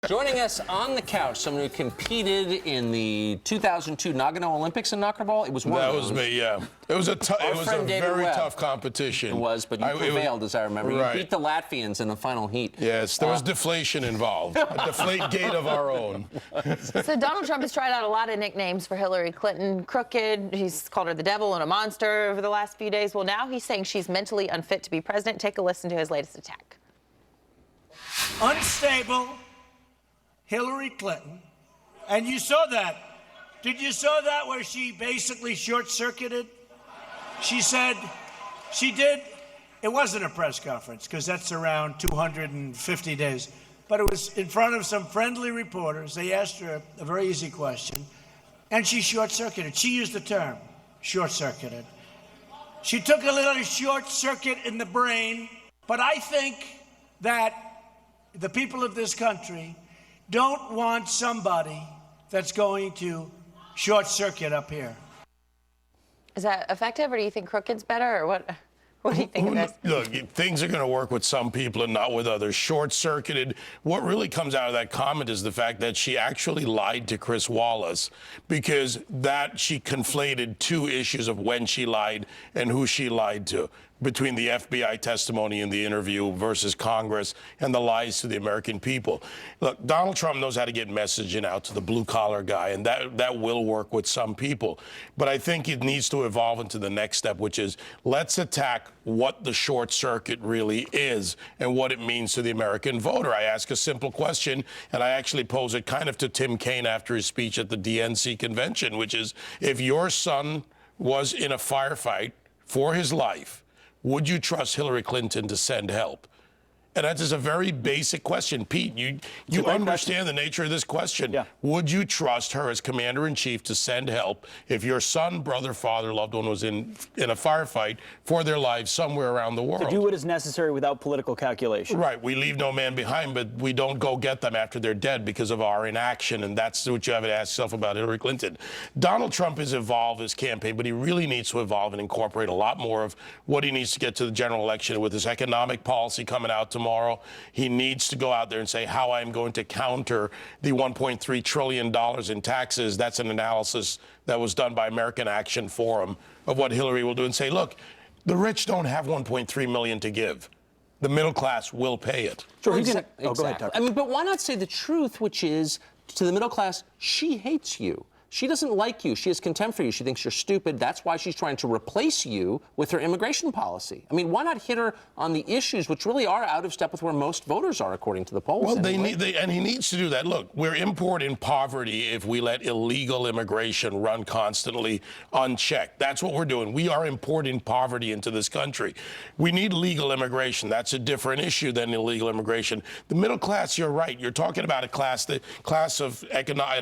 Joining us on the couch, someone who competed in the 2002 Nagano Olympics in knuckleball. It was one of those. That was me, yeah. It was a very Webb. tough competition. It was, but you prevailed, as I remember. Right. You beat the Latvians in the final heat. Yes, there was deflation involved. A deflate gate of our own. So Donald Trump has tried out a lot of nicknames for Hillary Clinton. Crooked, he's called her the devil and a monster over the last few days. Well, now he's saying she's mentally unfit to be president. Take a listen to his latest attack. Unstable Hillary Clinton. And you saw that. Did you saw that where she basically short-circuited? She said, she did, it wasn't a press conference because that's around 250 days, but it was in front of some friendly reporters. They asked her a very easy question, and she short-circuited. She used the term, short-circuited. She took a little short circuit in the brain, but I think that the people of this country don't want somebody that's going to short-circuit up here. Is that effective, or do you think Crooked's better, or what? What do you think of this? Look, things are going to work with some people and not with others. Short-circuited. What really comes out of that comment is the fact that she actually lied to Chris Wallace, because that she conflated two issues of when she lied and who she lied to, between the FBI testimony in the interview versus Congress and the lies to the American people. Look, Donald Trump knows how to get messaging out to the blue-collar guy, and that will work with some people. But I think it needs to evolve into the next step, which is let's attack what the short circuit really is and what it means to the American voter. I ask a simple question, and I actually pose it kind of to Tim Kaine after his speech at the DNC convention, which is, if your son was in a firefight for his life, would you trust Hillary Clinton to send help? And that is a very basic question. Pete, you understand the nature of this question. Yeah. Would you trust her as commander-in-chief to send help if your son, brother, father, loved one was in a firefight for their lives somewhere around the world? To do what is necessary without political calculation. Right. We leave no man behind, but we don't go get them after they're dead because of our inaction, and that's what you have to ask yourself about Hillary Clinton. Donald Trump has evolved his campaign, but he really needs to evolve and incorporate a lot more of what he needs to get to the general election with his economic policy coming out tomorrow. He needs to go out there and say how I'm going to counter the $1.3 trillion in taxes. That's an analysis that was done by American Action Forum of what Hillary will do, and say, look, the rich don't have $1.3 million to give. The middle class will pay it. Sure, Exactly. Go ahead, Tucker. I mean, but why not say the truth, which is, to the middle class, she hates you. She doesn't like you. She has contempt for you. She thinks you're stupid. That's why she's trying to replace you with her immigration policy. I mean, why not hit her on the issues which really are out of step with where most voters are, according to the polls? Well, anyway. and he needs to do that. Look, we're importing poverty if we let illegal immigration run constantly unchecked. That's what we're doing. We are importing poverty into this country. We need legal immigration. That's a different issue than illegal immigration. The middle class, you're right. You're talking about an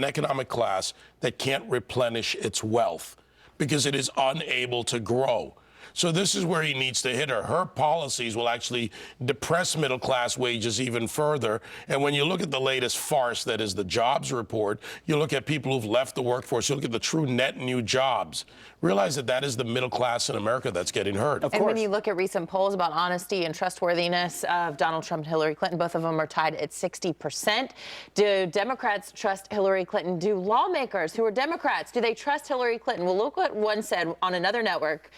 economic class that can't replenish its wealth because it is unable to grow. So this is where he needs to hit her. Her policies will actually depress middle-class wages even further. And when you look at the latest farce that is the jobs report, you look at people who've left the workforce, you look at the true net new jobs, realize that that is the middle class in America that's getting hurt. And when you look at recent polls about honesty and trustworthiness of Donald Trump and Hillary Clinton, both of them are tied at 60%. Do Democrats trust Hillary Clinton? Do lawmakers who are Democrats, do they trust Hillary Clinton? Well, look what one said on another network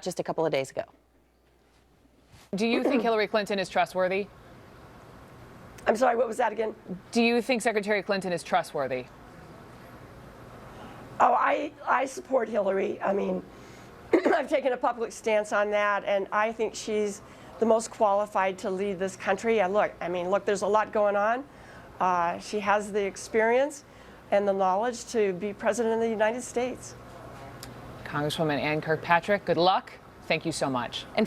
just a couple of days ago. Do you think Hillary Clinton is trustworthy? I'm sorry, what was that again? Do you think Secretary Clinton is trustworthy? Oh, I support Hillary. I mean, I've taken a public stance on that, and I think she's the most qualified to lead this country. Look, there's a lot going on. She has the experience and the knowledge to be president of the United States. Congresswoman Ann Kirkpatrick, good luck. Thank you so much. And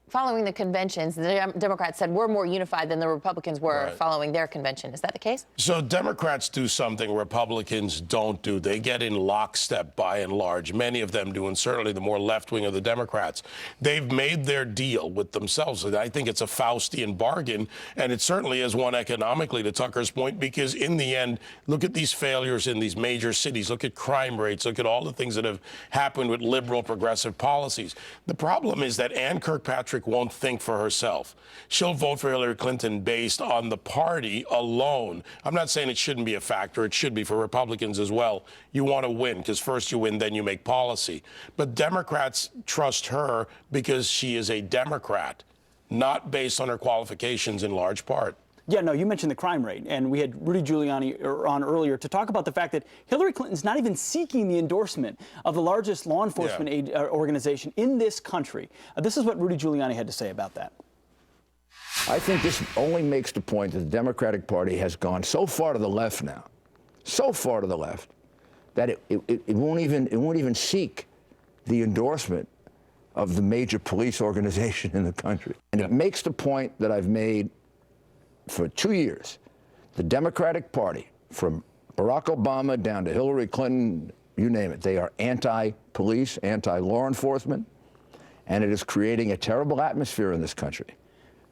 following the conventions, the Democrats said we're more unified than the Republicans were following their convention. Is that the case? So Democrats do something Republicans don't do. They get in lockstep by and large. Many of them do, and certainly the more left-wing of the Democrats. They've made their deal with themselves. And I think it's a Faustian bargain, and it certainly is one economically, to Tucker's point, because in the end, look at these failures in these major cities. Look at crime rates. Look at all the things that have happened with liberal progressive policies. The problem is that Ann Kirkpatrick Patrick won't think for herself. She'll vote for Hillary Clinton based on the party alone. I'm not saying it shouldn't be a factor. It should be for Republicans as well. You want to win, because first you win, then you make policy. But Democrats trust her because she is a Democrat, not based on her qualifications in large part. Yeah, no, you mentioned the crime rate, and we had Rudy Giuliani on earlier to talk about the fact that Hillary Clinton's not even seeking the endorsement of the largest law enforcement organization in this country. This is what Rudy Giuliani had to say about that. I think this only makes the point that the Democratic Party has gone so far to the left now, so far to the left, that it won't even seek the endorsement of the major police organization in the country. And it makes the point that I've made for 2 years. The Democratic Party, from Barack Obama down to Hillary Clinton, you name it, they are anti-police, anti-law enforcement, and it is creating a terrible atmosphere in this country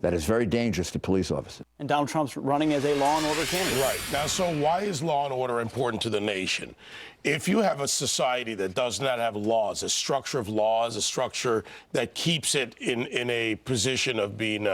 that is very dangerous to police officers. And Donald Trump's running as a law and order candidate. Right. Now, so why is law and order important to the nation? If you have a society that does not have laws, a structure of laws, a structure that keeps it in a position of being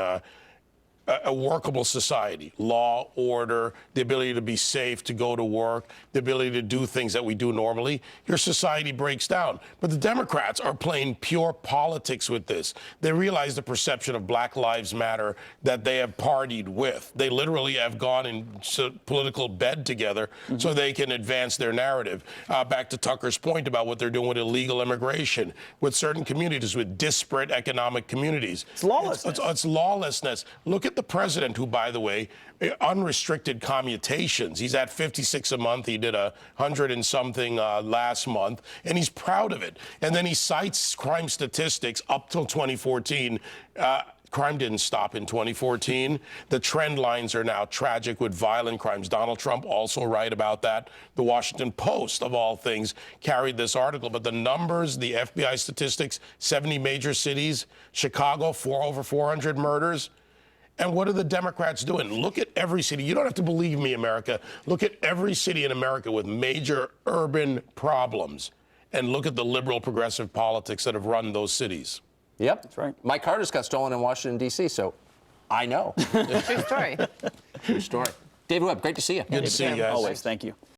a workable society, law, order, the ability to be safe, to go to work, the ability to do things that we do normally, your society breaks down. But the Democrats are playing pure politics with this. They realize the perception of Black Lives Matter that they have partied with. They literally have gone in political bed together so they can advance their narrative. Back to Tucker's point about what they're doing with illegal immigration, with certain communities, with disparate economic communities. It's lawlessness. It's lawlessness. Look at the president, who, by the way, unrestricted commutations. He's at 56 a month. He did 100 and something last month, and he's proud of it. And then he cites crime statistics up till 2014. Crime didn't stop in 2014. The trend lines are now tragic with violent crimes. Donald Trump also right about that. The Washington Post, of all things, carried this article. But the numbers, the FBI statistics, 70 major cities, Chicago, over 400 murders. And what are the Democrats doing? Look at every city. You don't have to believe me, America. Look at every city in America with major urban problems. And look at the liberal progressive politics that have run those cities. Yep. That's right. My car just got stolen in Washington, D.C., so I know. True story. True story. David Webb, great to see you. Good to see you guys. Always, thank you.